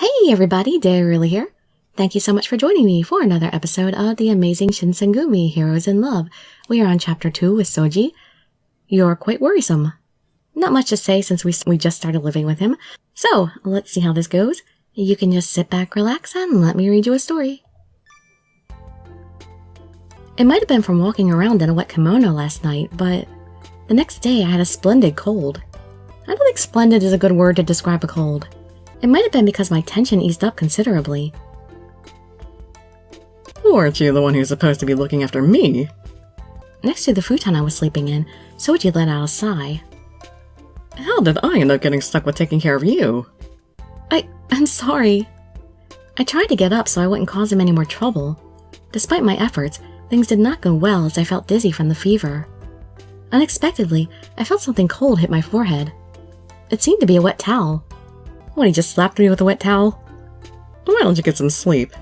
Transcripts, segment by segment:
Hey everybody, Dirili here. Thank you so much for joining me for another episode of the Amazing Shinsengumi Heroes in Love. We are on Chapter 2 with Soji. You're quite worrisome. Not much to say since we just started living with him. So, let's see how this goes. You can just sit back, relax, and let me read you a story. It might have been from walking around in a wet kimono last night, but the next day I had a splendid cold. I don't think splendid is a good word to describe a cold. It might have been because my tension eased up considerably. Weren't you the one who's supposed to be looking after me? Next to the futon I was sleeping in, Soji let out a sigh. How did I end up getting stuck with taking care of you? I'm sorry. I tried to get up so I wouldn't cause him any more trouble. Despite my efforts, things did not go well as I felt dizzy from the fever. Unexpectedly, I felt something cold hit my forehead. It seemed to be a wet towel. What, he just slapped me with a wet towel? Why don't you get some sleep?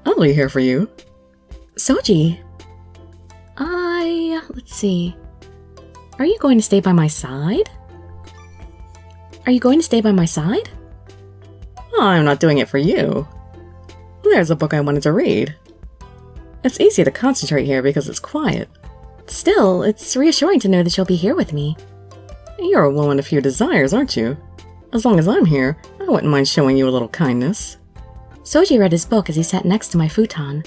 I'll be here for you. Soji. Let's see. Are you going to stay by my side? Are you going to stay by my side? I'm not doing it for you. There's a book I wanted to read. It's easy to concentrate here because it's quiet. Still, it's reassuring to know that you'll be here with me. You're a woman of few desires, aren't you? As long as I'm here, I wouldn't mind showing you a little kindness. Soji read his book as he sat next to my futon.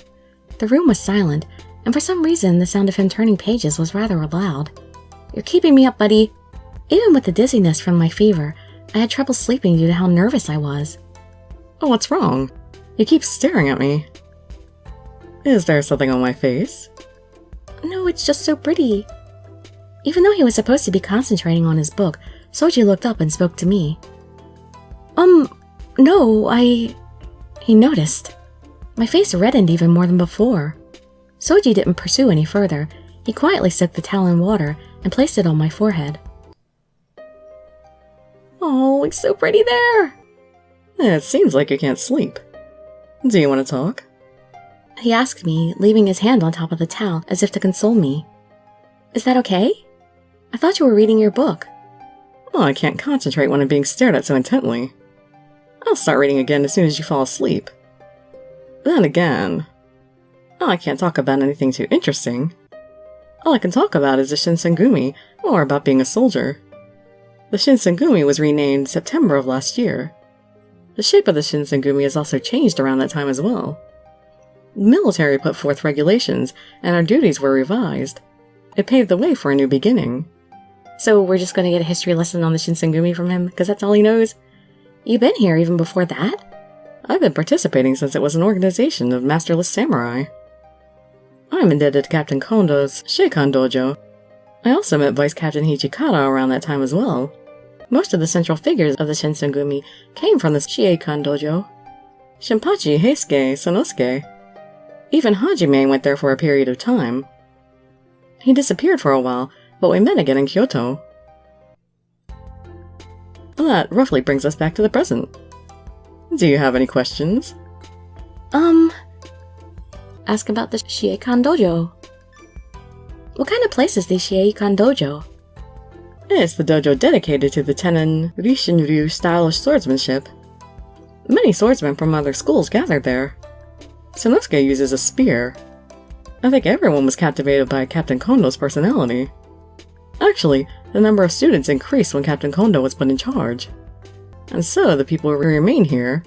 The room was silent, and for some reason the sound of him turning pages was rather loud. You're keeping me up, buddy. Even with the dizziness from my fever, I had trouble sleeping due to how nervous I was. Oh, what's wrong? You keep staring at me. Is there something on my face? No, it's just so pretty. Even though he was supposed to be concentrating on his book, Soji looked up and spoke to me. No, He noticed. My face reddened even more than before. Soji didn't pursue any further. He quietly soaked the towel in water and placed it on my forehead. Oh, it's so pretty there. It seems like you can't sleep. Do you want to talk? He asked me, leaving his hand on top of the towel as if to console me. Is that okay? I thought you were reading your book. Well, I can't concentrate when I'm being stared at so intently. I'll start reading again as soon as you fall asleep. Then again, I can't talk about anything too interesting. All I can talk about is the Shinsengumi, or about being a soldier. The Shinsengumi was renamed September of last year. The shape of the Shinsengumi has also changed around that time as well. The military put forth regulations, and our duties were revised. It paved the way for a new beginning. So we're just going to get a history lesson on the Shinsengumi from him, because that's all he knows? You've been here even before that? I've been participating since it was an organization of masterless samurai. I'm indebted to Captain Kondo's Sheikan Dojo. I also met Vice Captain Hijikata around that time as well. Most of the central figures of the Shinsengumi came from the Sheikan Dojo. Shinpachi, Heisuke, Sanosuke. Even Hajime went there for a period of time. He disappeared for a while, but we met again in Kyoto. That roughly brings us back to the present. Do you have any questions? Ask about the Sheikan Dojo. What kind of place is the Sheikan Dojo? It's the dojo dedicated to the Tenin Rishinryu style of swordsmanship. Many swordsmen from other schools gathered there. Sanosuke uses a spear. I think everyone was captivated by Captain Kondo's personality. Actually, the number of students increased when Captain Kondo was put in charge. And so the people who remain here,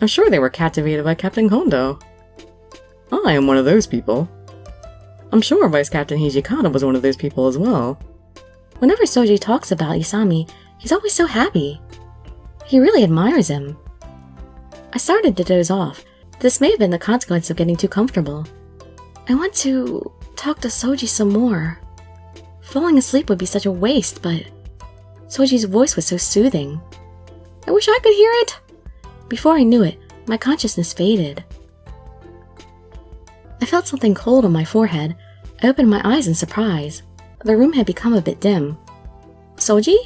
I'm sure they were captivated by Captain Kondo. I am one of those people. I'm sure Vice Captain Hijikata was one of those people as well. Whenever Soji talks about Isami, he's always so happy. He really admires him. I started to doze off. This may have been the consequence of getting too comfortable. I want to talk to Soji some more. Falling asleep would be such a waste, but Soji's voice was so soothing. I wish I could hear it! Before I knew it, my consciousness faded. I felt something cold on my forehead. I opened my eyes in surprise. The room had become a bit dim. Soji?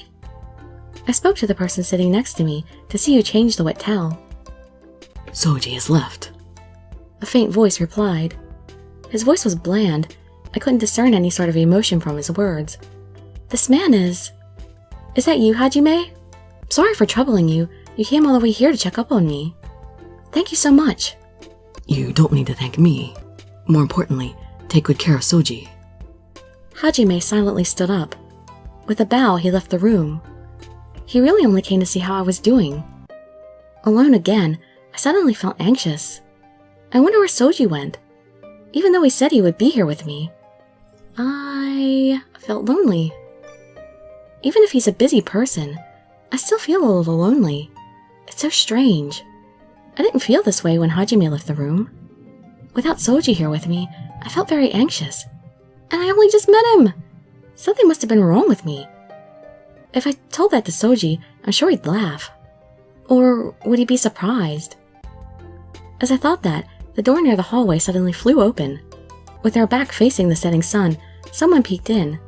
I spoke to the person sitting next to me to see who changed the wet towel. Soji has left. A faint voice replied. His voice was bland. I couldn't discern any sort of emotion from his words. This man is... Is that you, Hajime? Sorry for troubling you. You came all the way here to check up on me. Thank you so much. You don't need to thank me. More importantly, take good care of Soji. Hajime silently stood up. With a bow, he left the room. He really only came to see how I was doing. Alone again, I suddenly felt anxious. I wonder where Soji went. Even though he said he would be here with me, I felt lonely. Even if he's a busy person, I still feel a little lonely. It's so strange. I didn't feel this way when Hajime left the room. Without Soji here with me, I felt very anxious. And I only just met him! Something must have been wrong with me. If I told that to Soji, I'm sure he'd laugh. Or would he be surprised? As I thought that, the door near the hallway suddenly flew open. With our back facing the setting sun, someone peeked in.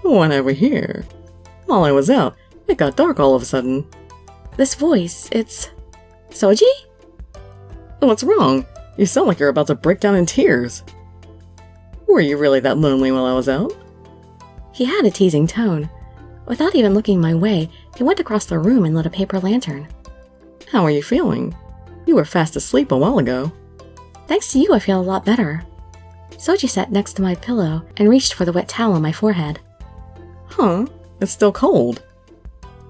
What have we here? While I was out, it got dark all of a sudden. This voice, it's... Soji? What's wrong? You sound like you're about to break down in tears. Were you really that lonely while I was out? He had a teasing tone. Without even looking my way, he went across the room and lit a paper lantern. How are you feeling? You were fast asleep a while ago. Thanks to you, I feel a lot better. Soji sat next to my pillow and reached for the wet towel on my forehead. Huh? It's still cold.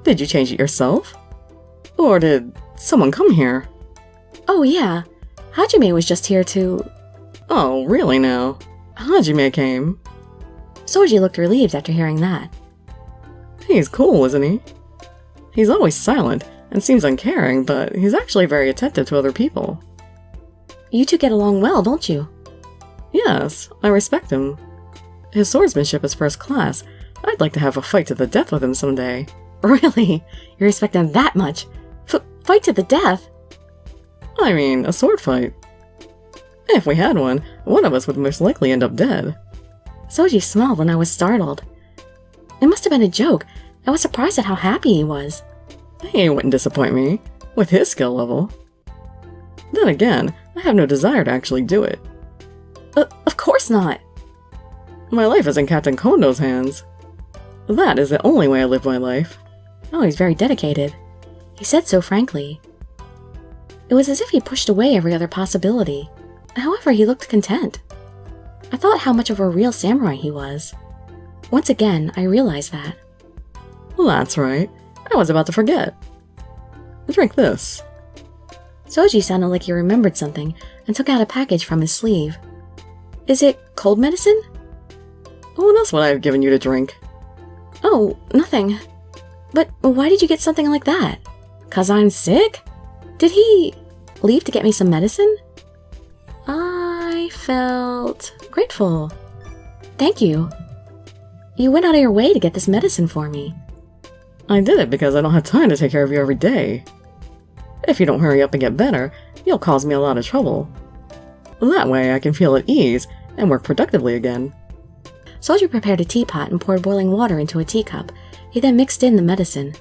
Did you change it yourself? Or did someone come here? Oh yeah, Hajime was just here to... Oh, really now? Hajime came. Soji looked relieved after hearing that. He's cool, isn't he? He's always silent and seems uncaring, but he's actually very attentive to other people. You two get along well, don't you? Yes, I respect him. His swordsmanship is first class. I'd like to have a fight to the death with him someday. Really? You respect him that much? Fight to the death? I mean, a sword fight. If we had one of us would most likely end up dead. Soji smiled when I was startled. It must have been a joke. I was surprised at how happy he was. He wouldn't disappoint me, with his skill level. Then again, I have no desire to actually do it. Of course not. My life is in Captain Kondo's hands. That is the only way I live my life. Oh, he's very dedicated. He said so frankly. It was as if he pushed away every other possibility. However, he looked content. I thought how much of a real samurai he was. Once again, I realized that. Well, that's right. I was about to forget. Drink this. Soji sounded like he remembered something and took out a package from his sleeve. Is it cold medicine? What else would I have given you to drink? Oh, nothing. But why did you get something like that? 'Cause I'm sick? Did he leave to get me some medicine? I felt grateful. Thank you. You went out of your way to get this medicine for me. I did it because I don't have time to take care of you every day. If you don't hurry up and get better, you'll cause me a lot of trouble. That way I can feel at ease and work productively again. Soji prepared a teapot and poured boiling water into a teacup. He then mixed in the medicine.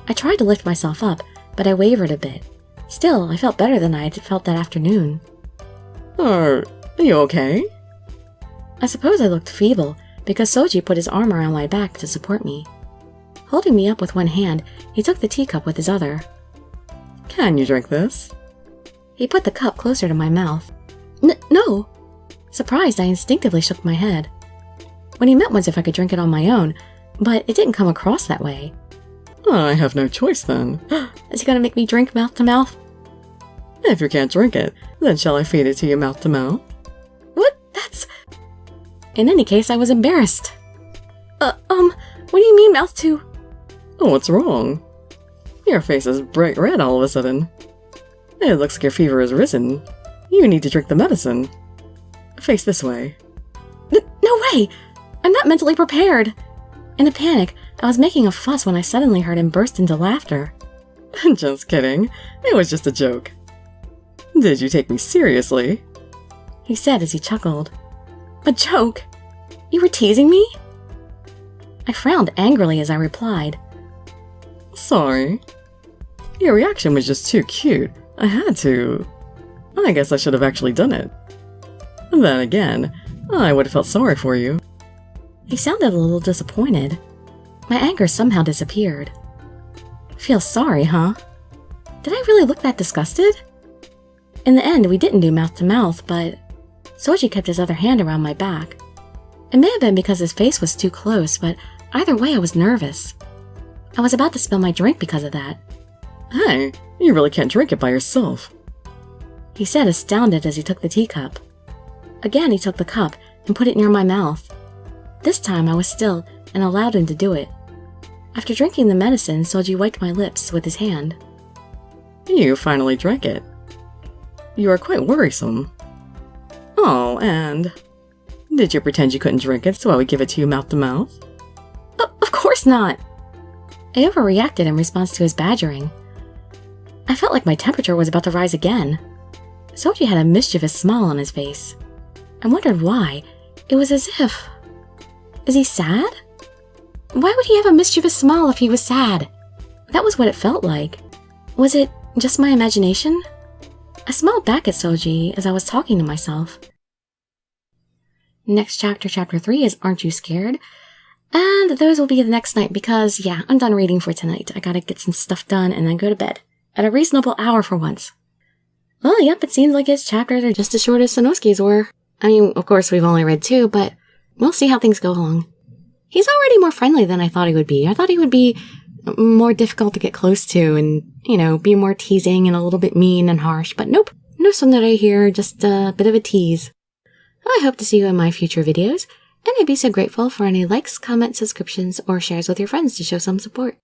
I tried to lift myself up, but I wavered a bit. Still, I felt better than I had felt that afternoon. Are you okay? I suppose I looked feeble, because Soji put his arm around my back to support me. Holding me up with one hand, he took the teacup with his other. Can you drink this? He put the cup closer to my mouth. No! Surprised, I instinctively shook my head. When he meant was if I could drink it on my own, but it didn't come across that way. I have no choice then. Is he gonna make me drink mouth to mouth? If you can't drink it, then shall I feed it to you mouth to mouth? What? That's... In any case, I was embarrassed. What do you mean mouth to... Oh, what's wrong? Your face is bright red all of a sudden. It looks like your fever has risen. You need to drink the medicine. Face this way. No way! I'm not mentally prepared! In a panic, I was making a fuss when I suddenly heard him burst into laughter. Just kidding. It was just a joke. Did you take me seriously? He said as he chuckled. A joke? You were teasing me? I frowned angrily as I replied. Sorry. Your reaction was just too cute. I had to. I guess I should have actually done it. Then again, I would have felt sorry for you. He sounded a little disappointed. My anger somehow disappeared. Feel sorry, huh? Did I really look that disgusted? In the end, we didn't do mouth to mouth, but Soji kept his other hand around my back. It may have been because his face was too close, but either way I was nervous. I was about to spill my drink because of that. Hey, you really can't drink it by yourself, he said, astounded as he took the teacup. Again, he took the cup and put it near my mouth. This time I was still and allowed him to do it. After drinking the medicine, Soji wiped my lips with his hand. You finally drank it. You are quite worrisome. Oh, and did you pretend you couldn't drink it so I would give it to you mouth to mouth? Of course not. I overreacted in response to his badgering. I felt like my temperature was about to rise again. Soji had a mischievous smile on his face. I wondered why. It was as if... Is he sad? Why would he have a mischievous smile if he was sad? That was what it felt like. Was it just my imagination? I smiled back at Soji as I was talking to myself. Next chapter, chapter 3, is Aren't You Scared? And those will be the next night because, yeah, I'm done reading for tonight. I gotta get some stuff done and then go to bed. At a reasonable hour for once. Well, yep, it seems like his chapters are just as short as Sanosuke's were. I mean, of course, we've only read 2, but we'll see how things go along. He's already more friendly than I thought he would be. I thought he would be more difficult to get close to and, be more teasing and a little bit mean and harsh. But nope, no tsundere here, just a bit of a tease. I hope to see you in my future videos, and I'd be so grateful for any likes, comments, subscriptions, or shares with your friends to show some support.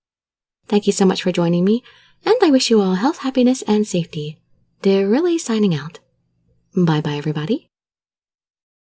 Thank you so much for joining me, and I wish you all health, happiness, and safety. Dirili signing out. Bye-bye, everybody.